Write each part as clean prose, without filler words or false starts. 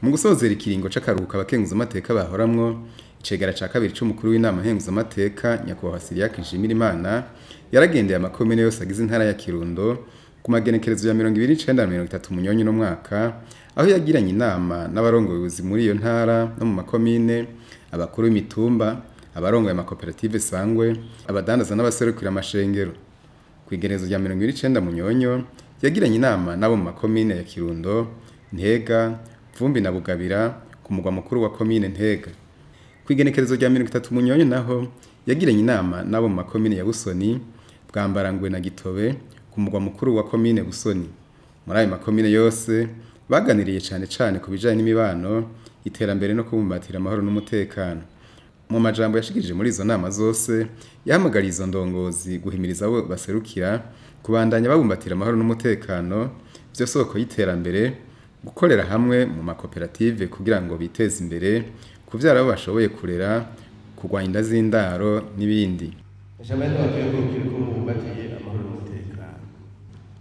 Mu gusozera ikiringo c'akaruhuko abakenguzamateka bahoramwo, icegera ca kabiri c'umukuru w'inama nkenguzamateka nyakubahwa Siriake Nshimirimana yaragendeye amakomine yose agize intara ya Kirundo ku magenekerezo ya 29 na 30 Munyonyo no mwaka, aho yagiranye inama n'abarongozi muri iyo ntara no mu makomine, abakuru b'imitumba, abarongoye amakoperative sangwe, abadandaza n'abaserukira amashengero. Kw'igenezo rya 29 Munyonyo yagiranye inama n'abo mu makomine ya Kirundo, Ntega, Vumbi na Bugabira ku mugwa mukuru wa komine Ntega. Kw'igenekerezo rya 30 Munyonyo naho yagiranye inama n'abo mu makomine ya Busoni, Bwambarangwe na Gitobe ku mugwa mukuru wa komine Busoni. Muri ayo makomine yose baganiriye cane ku bijanye n'imibano, iterambere no kubumbatira amahoro n'umutekano. Mu majambo yashikirije muri izo nama zose, yahamagariye izo ndongozi guhimiriza abo baserukira kubandanya babumbatira amahoro n'umutekano, vyo soko y'iterambere, gukorera hamwe mu makoperative kugira ngo biteze imbere, kuvyara abo bashoboye kurera, kurwanya inda z'indaro n'ibindi. Ijambo ry'abakenyezi ko bumbatiye amahoro n'umutekano.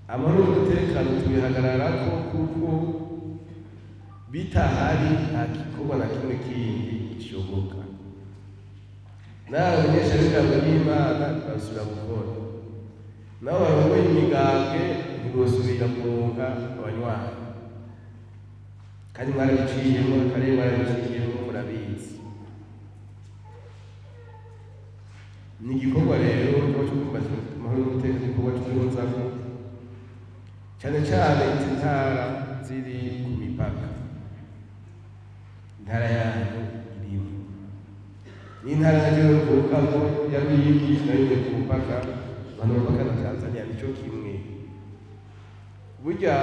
Amahoro n'umutekano tubihagararako kuko bitahari nta gikorwa na kimwe kindi gishoboka. Nawe abanyesha b'ijambo ry'Imana basubira gukora. Nawe barongoye imigambwe ntibosubira kuronka abanywanyi. Kandi mwarabiciyemo, kandi mwarabiciyemo murabizi. Ni igikorwa rero cyo kubumbatira amahoro n'umutekano, igikorwa cy'ubuhunzako cyane cyane izi ntara ziri ku mipaka. Intara yanyu irimo n'intara nayo mvukamo ya Ruyigi nayo iri ku mupaka, abantu bapaka na Tanzania nico kimwe. Burya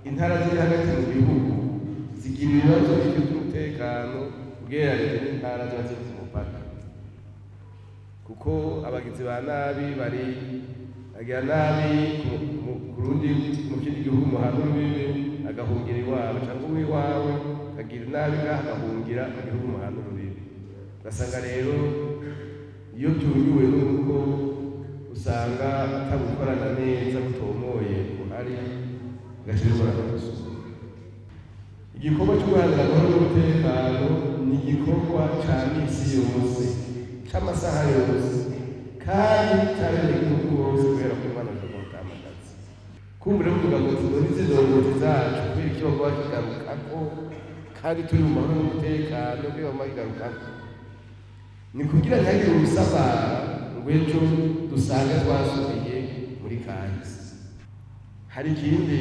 intara ziri hagati mu gihugu zigira ibibazo by'umutekano ugereranyije n'intara ziba ziri ku mupaka, kuko abagizi ba nabi bagira nabi mu kindi gihugu muhana urubibe agahungira iwabo, cyangwa uwiwawe akagira nabi ngaha agahungira mu gihugu muhana urubibe. Ugasanga rero iyo byuriwe n'uko usanga atagukorana neza butomoye buhari gashobora gusura. Igikorwa cyo guharanira amahoro n'umutekano ni igikorwa ca misi yose, c'amasaha yose, kandi cyaremeye igihugu hose kubera ko Imana yo gutamagaza. Kumbure muvuga ngo tubone izi ndongozi zacu kubera icyo bagomba kigarukako, kandi turi mu mahoro n'umutekano kubera bagomba kigarukako, ni kugira ntihagire ubusabara ngo ejo dusange twasubiye muri kahise. Hari ikindi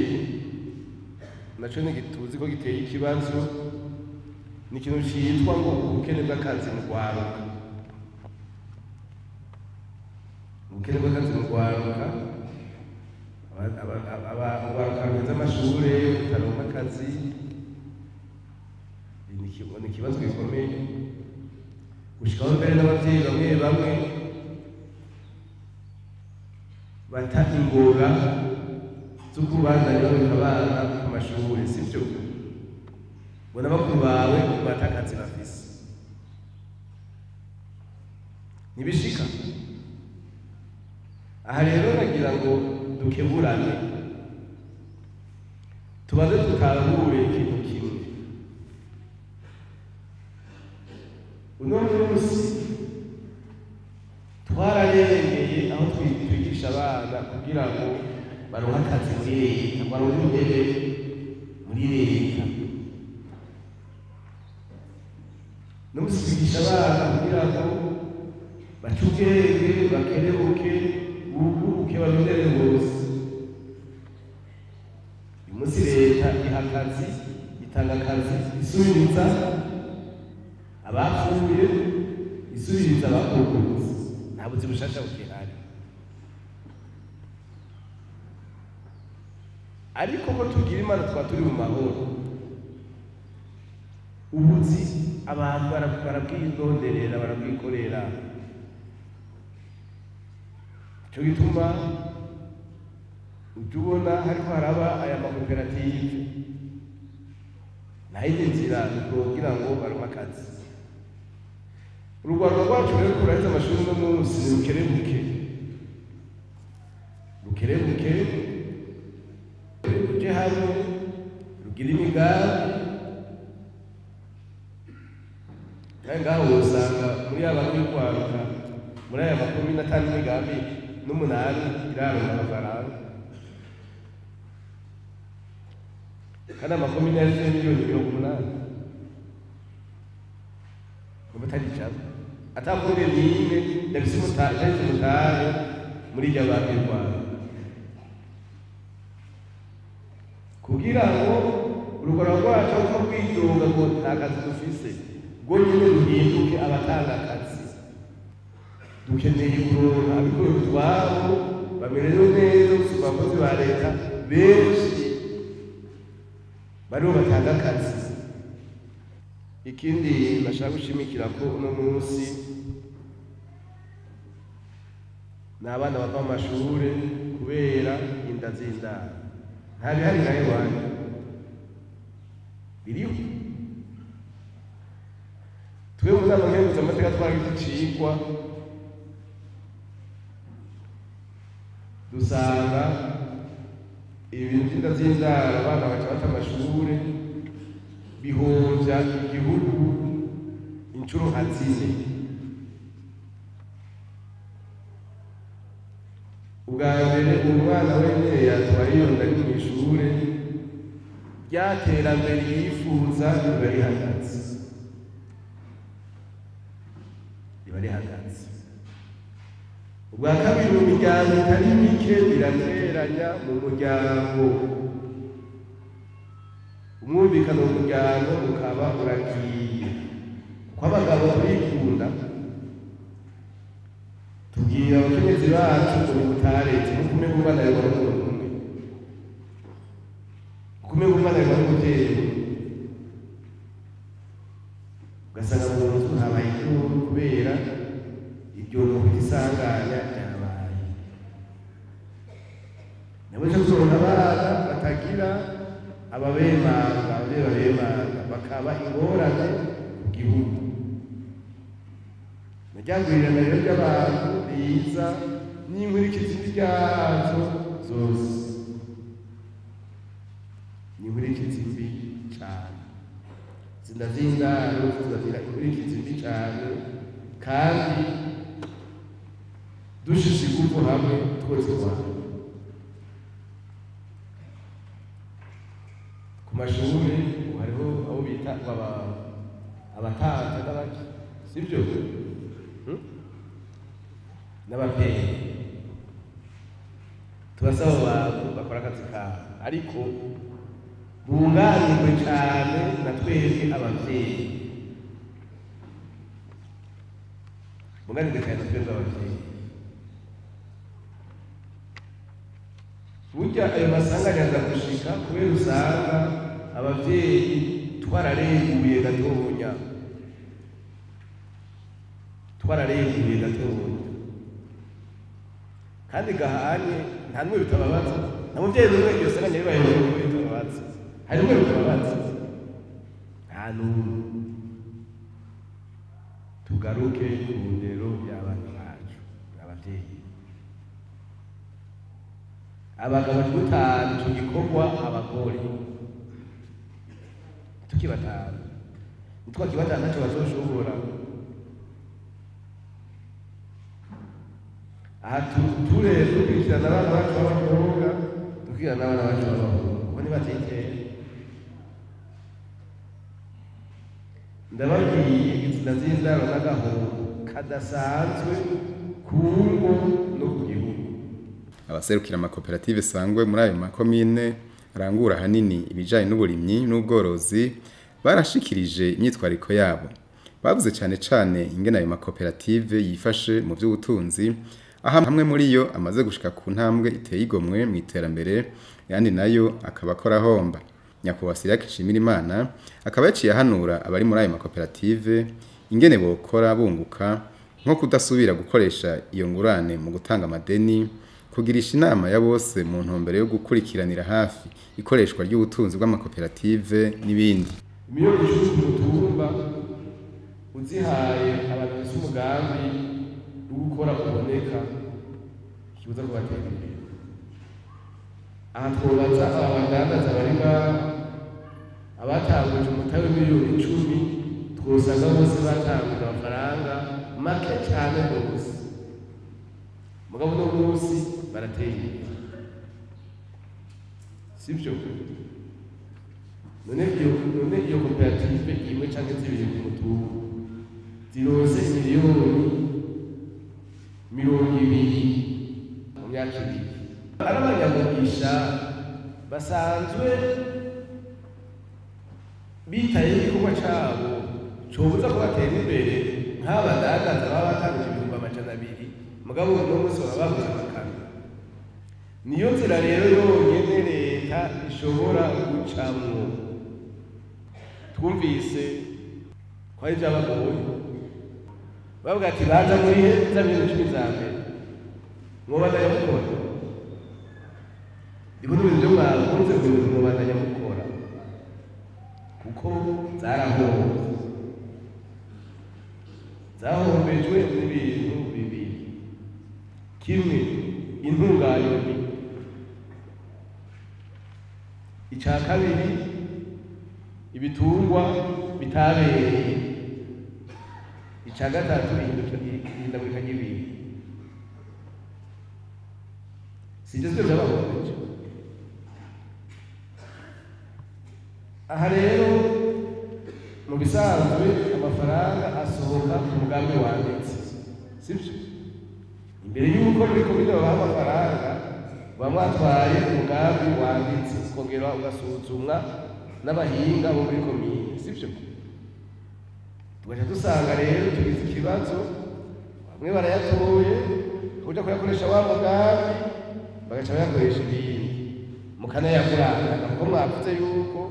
naco tuzi ko giteye ikibazo, ni ikintu citwa ngo ubukene bw'akazi mu rwaruka. Ubukene bw'akazi mu rwaruka, urwaruka ruheze amashure rutaronka akazi, ni ikibazo gikomeye. Gushikaho mbere n'abavyeyi bamwe bata ingora zo kubandanya babika abana ku mashuri, sivyo? Bona bakuru bawe bata akazi bafise. Nibishika. Aha rero nagira ngo dukeburane, tubanze tutahure ikintu kimwe. Uno munsi twararengeye aho twigisha abana kugira ngo baronke akazi muri leta, baronke intebe muri leta. N'umunsi twigisha abana kugira ngo bace ubwenge, bakerebuke, buguruke, barondere bose. Uyu munsi leta iha akazi, itanga akazi, isubiriza abapfuye, isubiriza abakukuruza. Nta buzi bushasha bukihari. Ariko ko tugira Imana twa turi mu mahoro, ubuzi abantu barabwindonderera, barabwikorera. Ico gituma ujya ubona hariko haraba aya makoperative, nayindi nzira kugira ngo baronke akazi. Urugwaro rwacu rero kuraheza amashuri no munsi ni rukerebuke, ruje hamwe rugira imigambi ngaho usanga muri aba kwikwaruka muri aya 15 n'imigambi n'umunani iraronka amafaranga kandi 10 miliyoni 80 ubatari cyane atakunde n'imwe ndabise mutaye muri iryo bakirwara kugira ngo urugora rwacu rwo kwidoga ngo nta kazi dufise ngo nyine ruhinduke abatanga akazi dukeneye kuronka abikorera utwabo bamerewe neza usanga abakozi ba leta benshi bariho batanga akazi. Ikindi nashaka gushimikira ko uno munsi n'abana bava mu mashure kubera inda z'indaro nta bihari nayo iwanyu biriho. Twe mu nama nkenguzamateka twagize icigwa dusanga ibintu by'inda z'indaro abana baca bata amashure bihomvya igihugu incuro nka 4. Ubwa mbere umwana wene yatwaye iyo nda ari mw'ishure ryaterambere yifuza riba rihagaze. Ubwa kabiri mu miryango itari mike birateranya mu muryango, umwumvikano mu muryango ukaba uragiye kuko abagabo turikunda tubwira abakenyezi bacu ngo mutaretse mukume umwana yawe n'umuntu umwe, mukume umwana yawe n'umuvyeyi, ugasanga mu nzu habaye induru kubera iryo isanganya ryabaye. Nabo cyo kuronka abana batagira ababemanga bakaba ingorane ku gihugu. Najyangurira rero ry'abantu biza n'inkurikizi ryazo zose, n'inkurikizi mbi cyane, zinda z'indaro zizagira inkurikizi mbi cyane, kandi dushize ingufu hamwe twese Rwanda. Ku mashuri hariho abo bita abatanga n'abaki, sibyo? N'ababyeyi tubasaba abantu bakora akazi kabo ariko bunganirwe cyane na twebwe ababyeyi, bunganirwe cyane na twebwe ababyeyi. Burya ayo masanganya aza gushika kubera usanga ababyeyi twararenguye gatonya, kandi gahanye nta n'umwe bitababaza, nta mubyeyi n'umwe iyo sanganya bibaye n'umwe bitababaza, hari n'umwe bitababaza, nta n'umwe. Tugaruke ku ndero y'abana bacu ababyeyi. Abagabo dutanu icyo gikorwa, abagore tukibatanu, nitwakibatanu ntacyo bazoshobora. Aha turere dukurikirana abana bacu b'abakobwa, dukurikirana abana bacu b'abahungu, kuko ntibatekeye. Ndababwiye inzira z'indaro n'agahungu kadasanzwe ku ngo no ku gihugu. Abaserukira amakoperative sangwe muri ayo makomine arangura hanini ibijanye n'uburimyi n'ubworozi barashikirije imyitwariko yabo. Bavuze cyane cyane ingene ayo makoperative yifashe mu by'ubutunzi, aha hamwe muri yo amaze gushika ku ntambwe iteye igomwe mu iterambere, yandi nayo akaba akora homba. Nyakubahwa Siriac Nshimirimana akaba yaciye ahanura abari muri ayo makoperative ingene bokora bunguka, nko kudasubira gukoresha iyo ngurane mu gutanga amadeni, kugirisha inama ya bose mu ntumbero yo gukurikiranira hafi ikoreshwa ry'ubutunzi bw'amakoperative n'ibindi. Imiyogo y'umuntu mutumba uzihaye abantu bise umugambi wo gukora kuboneka kibuza kubatera imbere. Aha twobaza abadandaza bari ngaho abatanguje umutahe w'imiliyoni 10 twosanga bose batanga amafaranga make cyane rwose mugabo no munsi barateye sibyo none iyo koperative imwe cyangwa zibiri ku mutungo zirose miliyoni 200 mu myaka ibiri arabanyamugisha basanzwe bitaye igikorwa cyabo cobuza ko batera imbere nk'abadandaza baba batanga 200 mugabo no munsi baba babuze amakano niyo nzira rero yonyene leta ishobora gucamwo twumvise kwari byabagoye bavuga ati baza muri za bintu cumi za mbere mwobandanya mukora ndiko n'ibintu byo mwakunze mwobandanya mukora kuko zahombejwe n'ibintu bibiri kimwe intunganyo mbi icya kabiri ibitungwa bitabereye icya gatatu ihindagurika ry'ibihe sibyo byabahombeje aha rero mu bisanzwe amafaranga asohoka ku mugambi wanditse sibyo imbere y'uko muri komine babaha amafaranga baba mwatwaye umugambi wanditse ukongera ugasuzumwa n'abahinga bo muri komine sibyo tugaca dusanga rero tugize ikibazo bamwe barayatoye kuja kuyakoresha wa mugambi bagaca bayakoresha ibindi mukanayagurana kuko mwavuze yuko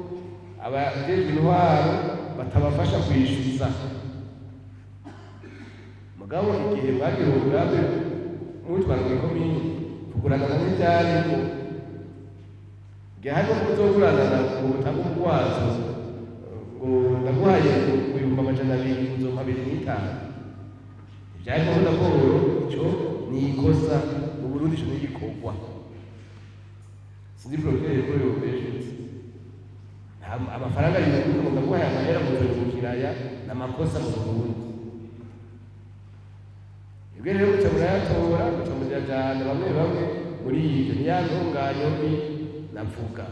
abajejwe intwaro batabafasha kwishyuza mugabo igihe mwagira umugambi mutwara muri komine kuguranana n'ibyarimo igihe harimo kuzogurana mu butanga ubwazo ngo ndaguhaye 200,000 uzompa 2,500 ibyarimo ndakoro icyo ni ikosa mu Burundi cyo n'igikorwa sinzi proteye ko yobeje amafaranga y'uko ndaguhaye amahera mu kiraya n'amakosa mu Burundi ibyo rero guca murayatora guca mujyajana bamwe muri ibyo niyantunganyo mbi navuga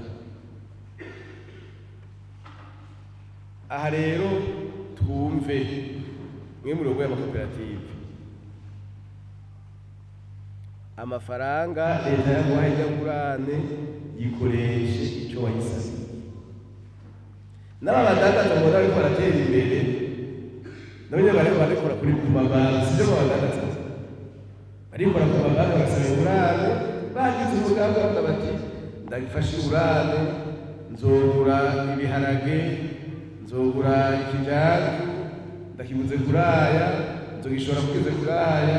aha rero twumve mwe mu rugo y'amakoperative amafaranga leta yaguhaye nyagurane yikoreshe icyo wayisabye n'abadandaza mbona ariko baratera imbere nabyo barikora kuri ku mabanki sibyo badandaza barikora ku mabanki bagasaba ingurane bagize umugambi bavuga bati ndagifashe ingurane nzogura ibiharage nzogura ikijaju ndakibuze kuraya nzogishora kugeze kuraya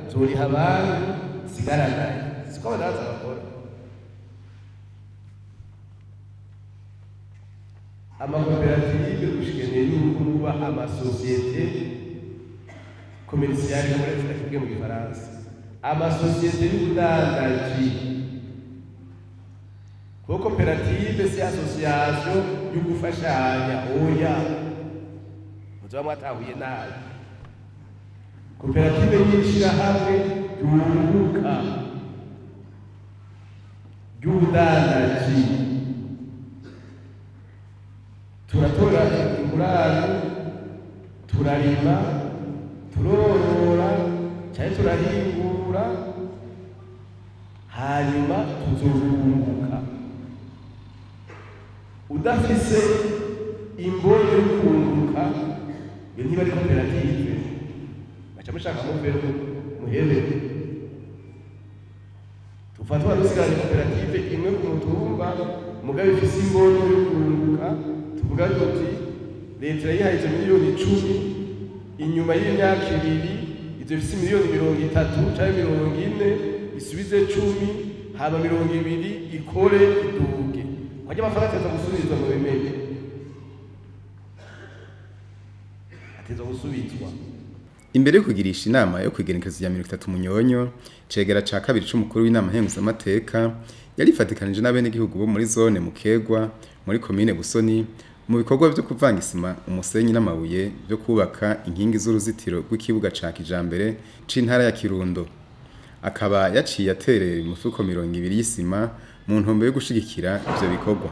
nzoriha abantu sigaranaye siko badandaza bakora amakoperative gushikeneye n'uko muba amasosiyete komerisiyali muri kibwe mu Gifaransa amasosiyete y'ubudandaji kuko koperative si association yo gufashanya oya muzo mwatahuye nayo koperative yishira hamwe yunguka y'ubudandaji turatora ingurane turarima turorora cyane turahingura hanyuma tuzorunguka udafise imboni yo kunguka iyo ntiba ari koperative baca mushaka muhebe tufatwa dusiganye koperative imwe ku mutumba mugabe ifise imboni yo kunguka tuvuga tuti leta yihaye miliyoni 10 inyuma y'imyaka 2 izo ifise miliyoni 30 cyangwa 40 isubize 10 haba 20 ikore iduge kwaje amafaranga ateza gusubizwa mu bimenye ateza gusubizwa imbere yo kugirisha inama yo kwigenekereza ya 30 Munyonyo cegera ca kabiri c'umukuru w'inama nkenguzamateka yari ifatikanije n'abene gihugu bo muri zone Mukegwa muri komine Busoni mu bikorwa vyo kuvanga isima umusenyi n'amabuye vyo kubaka inkingi z'uruzitiro rw'ikibuga ca kijambere c'intara ya Kirundo. Akaba yaciye aterera imifuko 200 y'isima mu ntumbero yo gushigikira ivyo bikorwa.